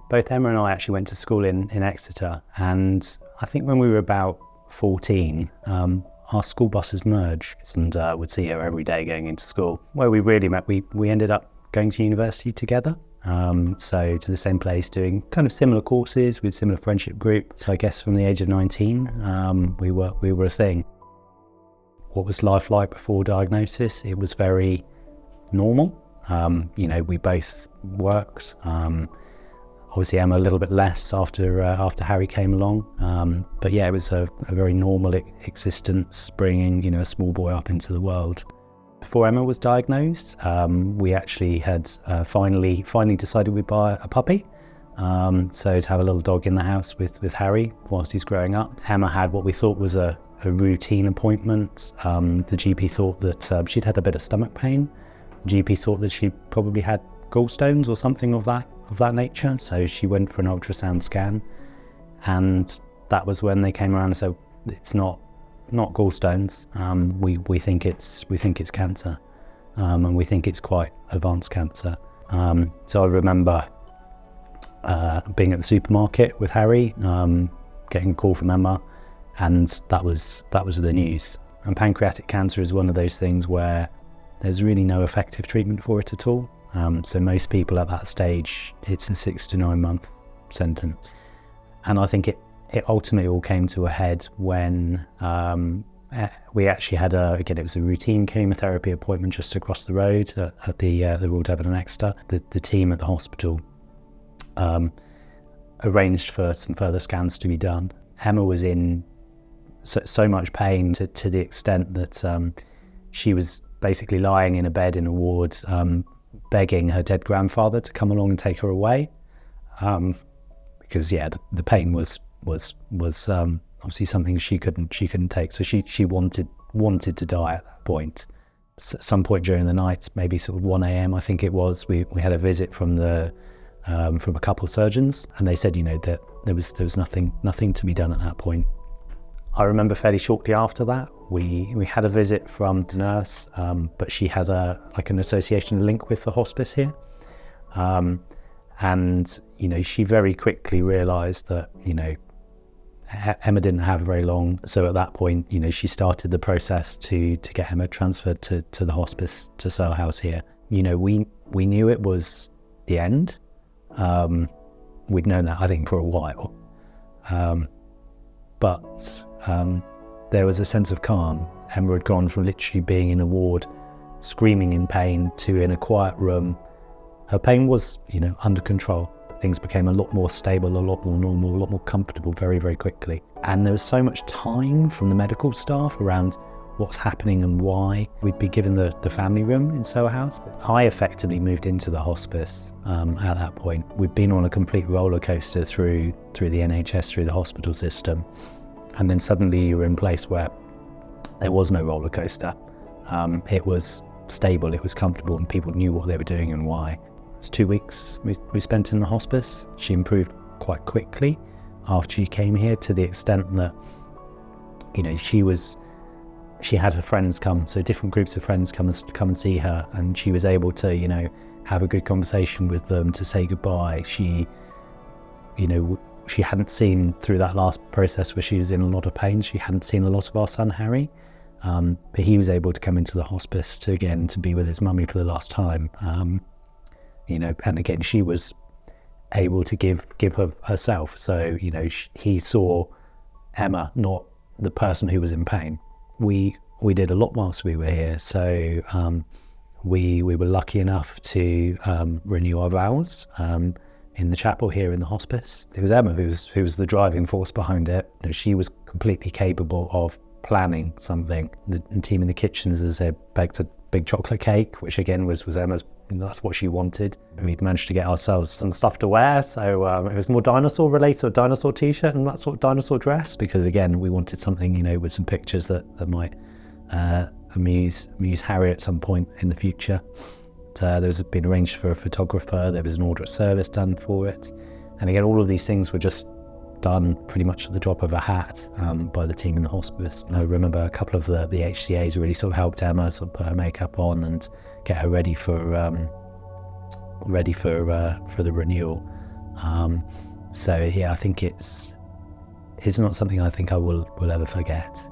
Both Emma and I actually went to school in Exeter, and I think when we were about 14, our school buses merged and would see her every day going into school. Where we really met, we ended up going to university together. So to the same place, doing kind of similar courses with similar friendship group. So I guess from the age of 19, we were a thing. What was life like before diagnosis? It was very normal. We both worked. Obviously Emma a little bit less after Harry came along. But yeah, it was a very normal existence, bringing, a small boy up into the world. Before Emma was diagnosed, we actually had finally decided we'd buy a puppy. So to have a little dog in the house with Harry whilst he's growing up. Emma had what we thought was a routine appointment. The GP thought that she'd had a bit of stomach pain. The GP thought that she probably had gallstones or something of that nature. So she went for an ultrasound scan, and that was when they came around and said, it's not gallstones. We think it's cancer, and we think it's quite advanced cancer. So I remember being at the supermarket with Harry, getting a call from Emma, and that was the news. And pancreatic cancer is one of those things where there's really no effective treatment for it at all. So most people at that stage, it's a 6 to 9 month sentence. And I think it ultimately all came to a head when we actually had it was a routine chemotherapy appointment just across the road at the Royal Devon and Exeter. The team at the hospital arranged for some further scans to be done. Emma was in so much pain to the extent that she was basically lying in a bed in a ward, begging her dead grandfather to come along and take her away, because the pain was obviously something she couldn't take. So she wanted to die at that point. Some point during the night, maybe sort of 1 a.m. I think it was, we had a visit from a couple of surgeons, and they said that there was nothing to be done at that point. I remember fairly shortly after that we had a visit from the nurse, but she had an association link with the hospice here, and she very quickly realised that Emma didn't have very long. So at that point, she started the process to get Emma transferred to the hospice, to Soho House here. We knew it was the end. We'd known that, I think, for a while. But there was a sense of calm. Emma had gone from literally being in a ward, screaming in pain, to in a quiet room. Her pain was, under control. Things became a lot more stable, a lot more normal, a lot more comfortable very, very quickly. And there was so much time from the medical staff around what's happening and why. We'd be given the family room in Soho House. I effectively moved into the hospice at that point. We'd been on a complete roller coaster through the NHS, through the hospital system. And then suddenly you were in a place where there was no roller coaster. It was stable, it was comfortable, and people knew what they were doing and why. It was 2 weeks we spent in the hospice. She improved quite quickly after she came here, to the extent that, she had her friends come, so different groups of friends come and see her, and she was able to, have a good conversation with them, to say goodbye. She hadn't seen, through that last process where she was in a lot of pain, she hadn't seen a lot of our son Harry, but he was able to come into the hospice to be with his mummy for the last time. And again, she was able to give of herself. So, he saw Emma, not the person who was in pain. We did a lot whilst we were here. So we were lucky enough to renew our vows in the chapel here in the hospice. It was Emma who was the driving force behind it. She was completely capable of planning something. The team in the kitchen, as I said, baked a big chocolate cake, which again was Emma's. That's what she wanted. We'd managed to get ourselves some stuff to wear, so it was more dinosaur related, a dinosaur t-shirt and that sort of dinosaur dress, because again, we wanted something, with some pictures that might amuse Harry at some point in the future. There's been arranged for a photographer, there was an order of service done for it, and again, all of these things were just done pretty much at the drop of a hat by the team in the hospice. And I remember a couple of the HCAs really sort of helped Emma sort of put her makeup on and get her ready for the renewal. So yeah, I think it's not something I think I will ever forget.